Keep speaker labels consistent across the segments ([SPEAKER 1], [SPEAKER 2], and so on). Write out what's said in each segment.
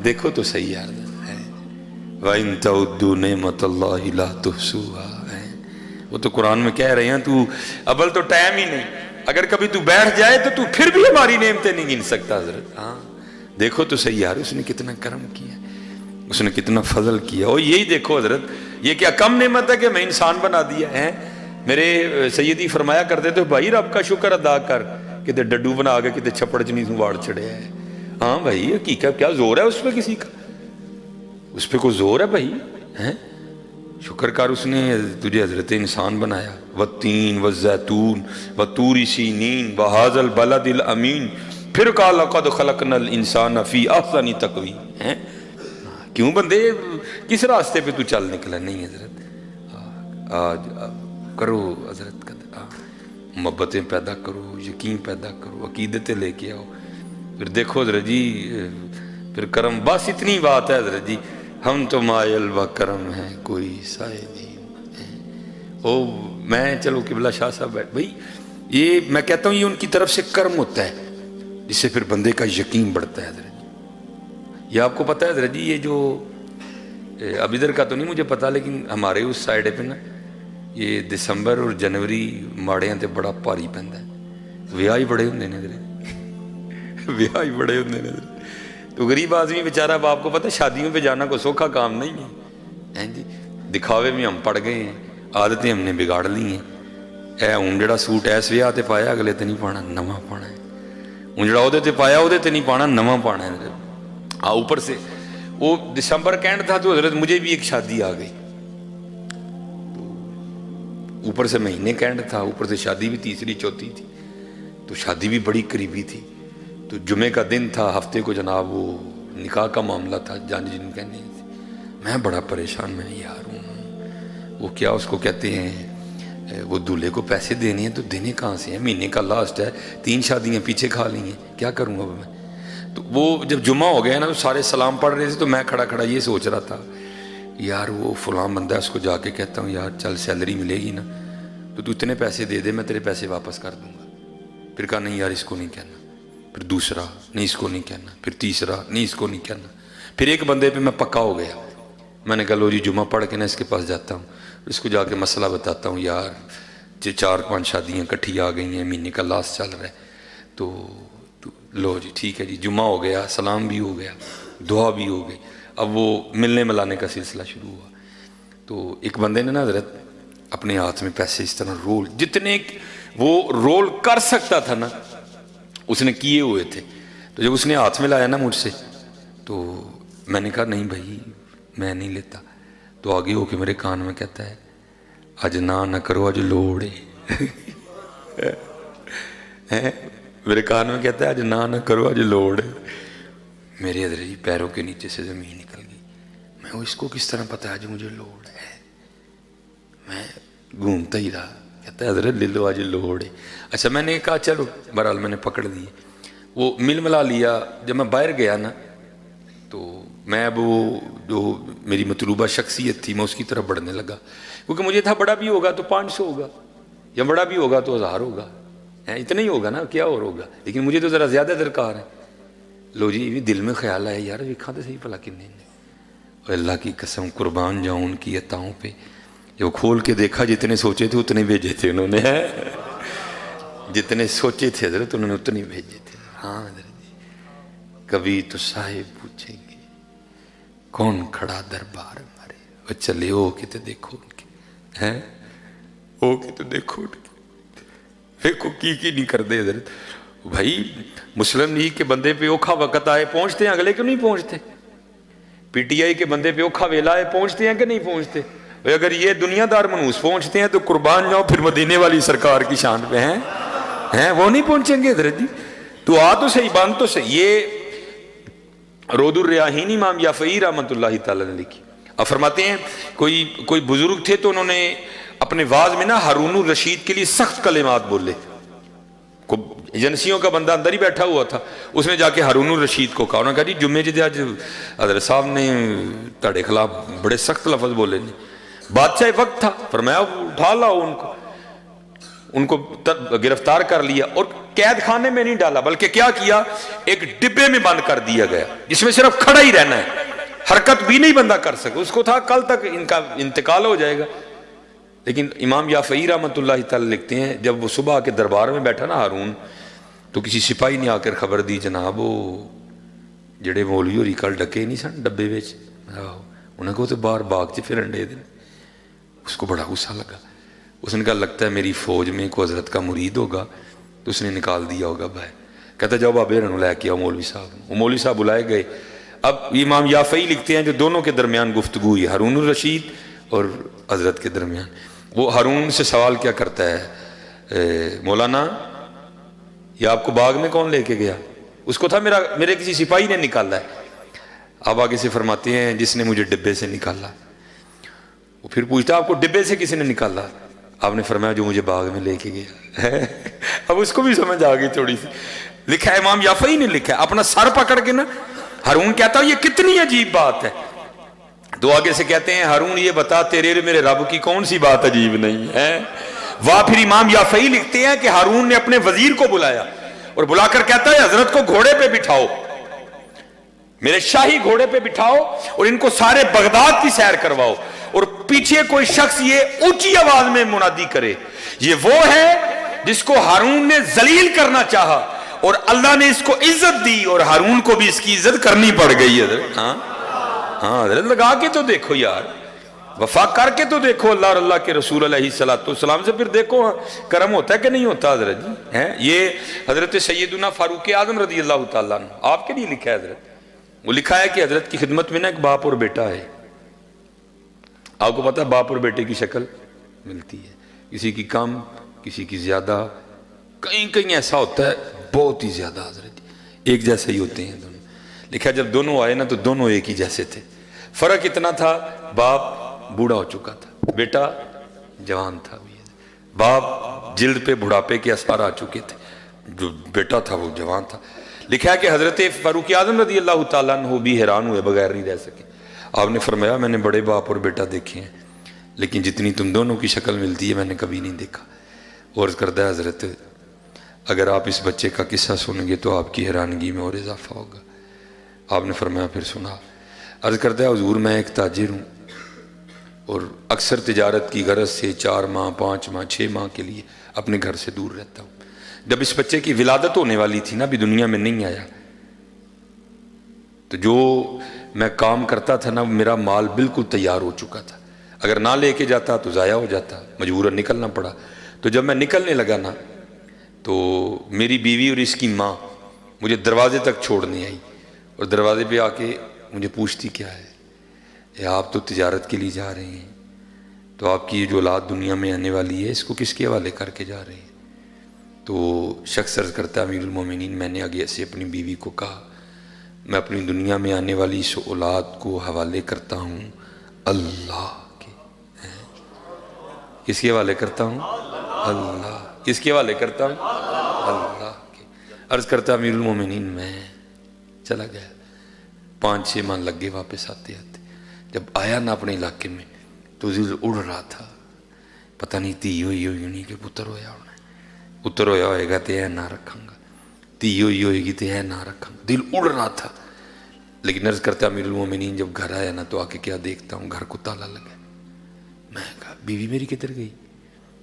[SPEAKER 1] دیکھو تو صحیح یار ہے وَإِن تَعُدُّوا نِعْمَتَ اللَّهِ لَا تُحْصُوهَا ہے، وہ تو قرآن میں کہہ رہے ہیں تو اول تو ٹائم ہی نہیں، اگر کبھی تو بیٹھ جائے تو پھر بھی ہماری نعمتیں نہیں گن سکتا حضرت۔ ہاں دیکھو تو صحیح یار اس نے کتنا کرم کیا، اس نے کتنا فضل کیا۔ اور یہی دیکھو حضرت، یہ کیا کم نعمت ہے کہ میں انسان بنا دیا ہے؟ میرے سیدی فرمایا کرتے تھے بھائی رب کا شکر ادا کر، کتے ڈڈو بنا کے کتے چھپڑ چنی سے واڑ چڑھے ہے۔ ہاں بھائی حقیقت کیا زور ہے اس پہ کسی کا؟ اس پہ کوئی زور ہے بھائی؟ شکر کر اس نے تجھے حضرت انسان بنایا۔ والتین والزیتون وطور سینین وہذا البلد الامین، پھر کہا لقد خلقنا الانسان فی احسن تقویم۔ کیوں بندے کس راستے پہ تو چل نکلا؟ نہیں حضرت آج کرو حضرت محبتیں پیدا کرو، یقین پیدا کرو، عقیدتیں لے کے آؤ، پھر دیکھو حضرت جی پھر کرم۔ بس اتنی بات ہے حضرت جی، ہم تو مائل و کرم ہیں کوئی سائے نہیں۔ او میں چلو قبلہ شاہ صاحب بیٹھ بھائی، یہ میں کہتا ہوں یہ ان کی طرف سے کرم ہوتا ہے جس سے پھر بندے کا یقین بڑھتا ہے حضرت جی۔ یہ آپ کو پتہ ہے حضرت جی، یہ جو اب ادھر کا تو نہیں مجھے پتا، لیکن ہمارے اس سائڈ پہ نا یہ دسمبر اور جنوری ماڑیاں تے بڑا پاری پہنتا ہے، ویاہ ہی بڑے ہوندے نے حضرت، ویاہ ہی بڑے ہوندے نے حضرت۔ تو غریب آدمی بیچارہ، اب آپ کو پتہ ہے شادیوں پہ جانا کوئی سوکھا کام نہیں ہے جی، دکھاوے میں ہم پڑ گئے ہیں، عادتیں ہم نے بگاڑ لی ہیں۔ اے ہوں جڑا سوٹ ایس ویاہ تے پایا اگلے تے نہیں پانا، نواں پانا ہے۔ ہوں جڑا عہدے تے پایا عہدے تے نہیں پانا، نواں پانا ہے۔ ہاں اوپر سے وہ دسمبر کینڈ تھا تو حضرت مجھے بھی ایک شادی آ گئی، اوپر سے مہینے کینڈ تھا، اوپر سے شادی بھی تیسری چوتھی تھی، تو شادی بھی بڑی قریبی تھی۔ تو جمعہ کا دن تھا، ہفتے کو جناب وہ نکاح کا معاملہ تھا، جن کہنے تھے۔ میں بڑا پریشان، میں یار ہوں وہ کیا اس کو کہتے ہیں، وہ دولہے کو پیسے دینے ہیں تو دینے کہاں سے ہیں؟ مہینے کا لاسٹ ہے، 3 شادیاں پیچھے کھا لی ہیں، کیا کروں اب میں؟ تو وہ جب جمعہ ہو گیا نا تو سارے سلام پڑھ رہے تھے، تو میں کھڑا کھڑا یہ سوچ رہا تھا یار وہ فلاں بندہ ہے، اس کو جا کے کہتا ہوں یار چل سیلری ملے گی نا تو اتنے پیسے دے دے، میں تیرے پیسے واپس کر دوں گا۔ پھر کہا نہیں یار اس کو نہیں کہنا، پھر دوسرا نہیں اس کو نہیں کہنا، پھر تیسرا نہیں اس کو نہیں کہنا، پھر ایک بندے پہ میں پکا ہو گیا۔ میں نے کہا لو جی جمعہ پڑھ کے نا اس کے پاس جاتا ہوں، اس کو جا کے مسئلہ بتاتا ہوں، یار 4-5 شادیاں کٹھی آ گئی ہیں، مہینے کا لاسٹ چل رہا ہے، تو لو جی ٹھیک ہے جی، جمعہ ہو گیا، سلام بھی ہو گیا، دعا بھی ہو گئی، اب وہ ملنے ملانے کا سلسلہ شروع ہوا۔ تو ایک بندے نے نا حضرت اپنے ہاتھ میں پیسے اس طرح رول، جتنے وہ رول کر سکتا تھا نا اس نے کیے ہوئے تھے۔ تو جب اس نے ہاتھ میں لایا نا مجھ سے تو میں نے کہا نہیں بھائی میں نہیں لیتا، تو آگے ہو کے میرے کان میں کہتا ہے اج نہ کرو اج لوڑ ہے، میرے کان میں کہتا ہے اج نہ کرو اج لوڑ ہے۔ میرے حضرت جی پیروں کے نیچے سے زمین نکل گئی، میں اس کو کس طرح پتا ہے آج مجھے لوڑ ہے؟ میں گھومتا ہی رہا، کہتا ہے حضرت لے لو آج لوڑ ہے۔ اچھا میں نے کہا چلو، بہرحال میں نے پکڑ دی، وہ مل ملا لیا۔ جب میں باہر گیا نا تو میں اب وہ جو میری مطلوبہ شخصیت تھی میں اس کی طرف بڑھنے لگا، کیونکہ مجھے تھا بڑا بھی ہوگا تو 500 ہوگا، یا بڑا بھی ہوگا تو 1000 ہوگا، اتنا ہی ہوگا نا، کیا اور ہوگا، لیکن مجھے تو ذرا زیادہ درکار ہے۔ لو جی بھی دل میں خیال آیا یار ویکھاں تو صحیح بھلا کنے نے، اور اللہ کی قسم قربان جاؤں ان کی عطاؤں پہ، جو کھول کے دیکھا جتنے سوچے تھے اتنے بھیجے تھے انہوں نے، جتنے سوچے تھے حضرت انہوں نے اتنے بھیجے تھے۔ ہاں حضرت جی کبھی تو صاحب پوچھیں گے کون کھڑا دربار ہمارے، وہ چلے ہو کے تو دیکھو ان کے، ہیں ہو کے تو دیکھو ان کے، دیکھو کی نہیں کر دے حضرت۔ بھائی مسلم لیگ کے بندے پہ اوکھا وقت آئے پہنچتے ہیں، اگلے کیوں نہیں پہنچتے؟ پی ٹی آئی کے بندے پہ اوکھا ویلا آئے پہنچتے ہیں کہ نہیں پہنچتے؟ اگر یہ دنیا دار منوس پہنچتے ہیں تو قربان جاؤ پھر مدینے والی سرکار کی شان پہ ہیں وہ نہیں پہنچیں گے حضرت جی؟ تو آ تو صحیح، بان تو صحیح۔ یہ رود الریاحین امام یافعی رحمۃ اللہ تعالی نے لکھی، اب فرماتے ہیں کوئی بزرگ تھے تو انہوں نے اپنے واز میں نا ہارون الرشید کے لیے سخت کلمات بولے، ایجنسیوں کا بندہ اندر ہی بیٹھا ہوا تھا، اس نے جا کے ہارون الرشید کو کہا، انہوں نے کہا جی جمعے جی آج حضرت صاحب نے تاڑے خلاف بڑے سخت لفظ بولے نے۔ بادشاہ وقت تھا، فرمایا اٹھا لاؤ ان کو گرفتار کر لیا، اور قید خانے میں نہیں ڈالا بلکہ کیا کیا، ایک ڈبے میں بند کر دیا گیا جس میں صرف کھڑا ہی رہنا ہے، حرکت بھی نہیں بندہ کر سکے. اس کو تھا کل تک ان کا انتقال ہو جائے گا. لیکن امام یافعی رحمۃ اللہ تعالی لکھتے ہیں جب وہ صبح کے دربار میں بیٹھا نا ہارون، تو کسی سپاہی نے آ کر خبر دی جناب وہ جڑے مولوی ہوری کل ڈکے نہیں سن ڈبے وچ، انہیں کو تو باہر باغ چ پھرن دے دیں. اس کو بڑا غصہ لگا. اس نے کہا لگتا ہے میری فوج میں کوئی حضرت کا مرید ہوگا تو اس نے نکال دیا ہوگا باہر. کہتا جاؤ بابے رنو لے کے آؤ مولوی صاحب. وہ مولوی صاحب بلائے گئے. اب امام یافعی لکھتے ہیں جو دونوں کے درمیان گفتگو ہوئی ہارون الرشید اور حضرت کے درمیان. وہ ہارون سے سوال کیا کرتا ہے، مولانا یہ آپ کو باغ میں کون لے کے گیا؟ اس کو تھا میرے کسی سپاہی نے نکالا ہے. آپ آگے سے فرماتے ہیں جس نے مجھے ڈبے سے نکالا. وہ پھر پوچھتا آپ کو ڈبے سے کسی نے نکالا؟ آپ نے فرمایا جو مجھے باغ میں لے کے گیا. اب اس کو بھی سمجھ آ گئی تھوڑی سی. لکھا ہے امام یافعی نے لکھا ہے اپنا سر پکڑ کے نا ہارون کہتا یہ کتنی عجیب بات ہے. تو آگے سے کہتے ہیں ہارون یہ بتا تیرے اور میرے رب کی کون سی بات عجیب نہیں ہے. واہ پھر امام یافعی لکھتے ہیں کہ ہارون نے اپنے وزیر کو بلایا اور بلا کر کہتا ہے حضرت کو گھوڑے پہ بٹھاؤ، میرے شاہی گھوڑے پہ بٹھاؤ اور ان کو سارے بغداد کی سیر کرواؤ، اور پیچھے کوئی شخص یہ اونچی آواز میں منادی کرے یہ وہ ہے جس کو ہارون نے ذلیل کرنا چاہا اور اللہ نے اس کو عزت دی اور ہارون کو بھی اس کی عزت کرنی پڑ گئی. حضرت ہاں حضرت لگا کے تو دیکھو یار، وفا کر کے تو دیکھو اللہ اور اللہ کے رسول علیہ السلام سے، پھر دیکھو کرم ہوتا ہے کہ نہیں ہوتا. حضرت جی یہ حضرت سیدنا فاروق اعظم رضی اللہ تعالیٰ عنہ آپ کے لیے لکھا ہے. حضرت وہ لکھا ہے کہ حضرت کی خدمت میں نا ایک باپ اور بیٹا ہے. آپ کو پتا ہے باپ اور بیٹے کی شکل ملتی ہے، کسی کی کم کسی کی زیادہ، کہیں ایسا ہوتا ہے بہت ہی زیادہ. حضرت ایک جیسے ہی ہوتے ہیں دونوں. لکھا جب دونوں آئے نا تو دونوں ایک ہی جیسے تھے. فرق اتنا تھا باپ بوڑھا ہو چکا تھا، بیٹا جوان تھا. باپ جلد پہ بڑھاپے کے اثار آ چکے تھے، جو بیٹا تھا وہ جوان تھا. لکھا ہے کہ حضرت فاروق اعظم رضی اللہ تعالیٰ عنہ بھی حیران ہوئے بغیر نہیں رہ سکے. آپ نے فرمایا میں نے بڑے باپ اور بیٹا دیکھے ہیں لیکن جتنی تم دونوں کی شکل ملتی ہے میں نے کبھی نہیں دیکھا. عرض کردہ حضرت اگر آپ اس بچے کا قصہ سنیں گے تو آپ کی حیرانگی میں اور اضافہ ہوگا. آپ نے فرمایا پھر سنا. عرض کردہ حضور میں ایک تاجر ہوں اور اکثر تجارت کی غرض سے 4 ماہ 5 ماہ 6 ماہ کے لیے اپنے گھر سے دور رہتا ہوں. جب اس بچے کی ولادت ہونے والی تھی نا، ابھی دنیا میں نہیں آیا، تو جو میں کام کرتا تھا نا میرا مال بالکل تیار ہو چکا تھا. اگر نہ لے کے جاتا تو ضائع ہو جاتا، مجبوراً نکلنا پڑا. تو جب میں نکلنے لگا نا تو میری بیوی اور اس کی ماں مجھے دروازے تک چھوڑنے آئی اور دروازے پہ آ کے مجھے پوچھتی کیا ہے، آپ تو تجارت کے لیے جا رہے ہیں تو آپ کی جو اولاد دنیا میں آنے والی ہے اس کو کس کے حوالے کر کے جا رہے ہیں؟ تو شخص عرض کرتا امیر المومنین میں نے آگے سے اپنی بیوی کو کہا میں اپنی دنیا میں آنے والی اس اولاد کو حوالے کرتا ہوں اللہ کے. کس کے حوالے کرتا ہوں؟ اللہ. کس کے حوالے کرتا ہوں؟ اللہ کے. عرض کرتا امیر المومنین میں چلا گیا. 5-6 ماہ لگ گئے واپس آتے آتے. جب آیا نا اپنے علاقے میں تو دل اڑ رہا تھا، پتہ نہیں تھی ہوئی نہیں کہ پتر ہویا ہونا، پتر ہویا ہوئے گا تو نہ رکھاں گا، تھی ہوئی گی تو نہ رکھاں گا. دل اڑ رہا تھا. لیکن عرض کرتا امیر المومنین جب گھر آیا نا تو آ کے کیا دیکھتا ہوں گھر کو تالا لگا. میں کہا بیوی میری کدھر گئی؟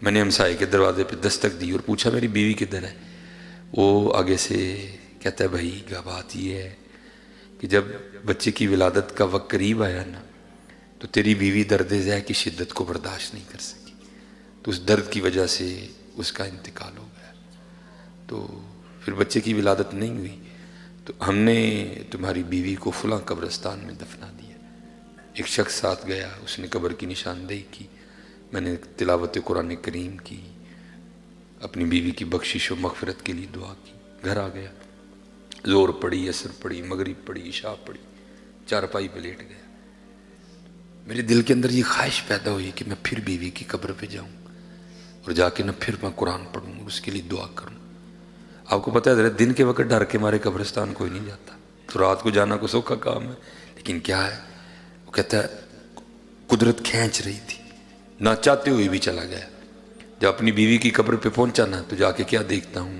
[SPEAKER 1] میں نے ہمسائے کے دروازے پہ دستک دی اور پوچھا میری بیوی کدھر ہے؟ وہ آگے سے کہتا ہے بھائی بات یہ ہے کہ جب بچے کی ولادت کا وقت قریب آیا نا تو تیری بیوی درد ذہ کی شدت کو برداشت نہیں کر سکی، تو اس درد کی وجہ سے اس کا انتقال ہو گیا. تو پھر بچے کی ولادت نہیں ہوئی تو ہم نے تمہاری بیوی کو فلاں قبرستان میں دفنا دیا. ایک شخص ساتھ گیا، اس نے قبر کی نشاندہی کی، میں نے تلاوت قرآن کریم کی، اپنی بیوی کی بخشش و مغفرت کے لیے دعا کی. گھر آ گیا، زور پڑی، عصر پڑی، مغرب پڑی، عشاء پڑی، چارپائی پہ لیٹ گیا. میرے دل کے اندر یہ خواہش پیدا ہوئی کہ میں پھر بیوی کی قبر پہ جاؤں اور جا کے نہ پھر میں قرآن پڑھوں، اس کے لیے دعا کروں. آپ کو پتہ ہے حضرت دن کے وقت ڈر کے مارے قبرستان کوئی نہیں جاتا، تو رات کو جانا کو سوکھا کام ہے. لیکن کیا ہے، وہ کہتا ہے قدرت کھینچ رہی تھی، نہ چاہتے ہوئے بھی چلا گیا. جب اپنی بیوی کی قبر پہ پہنچا نا تو جا کے کیا دیکھتا ہوں،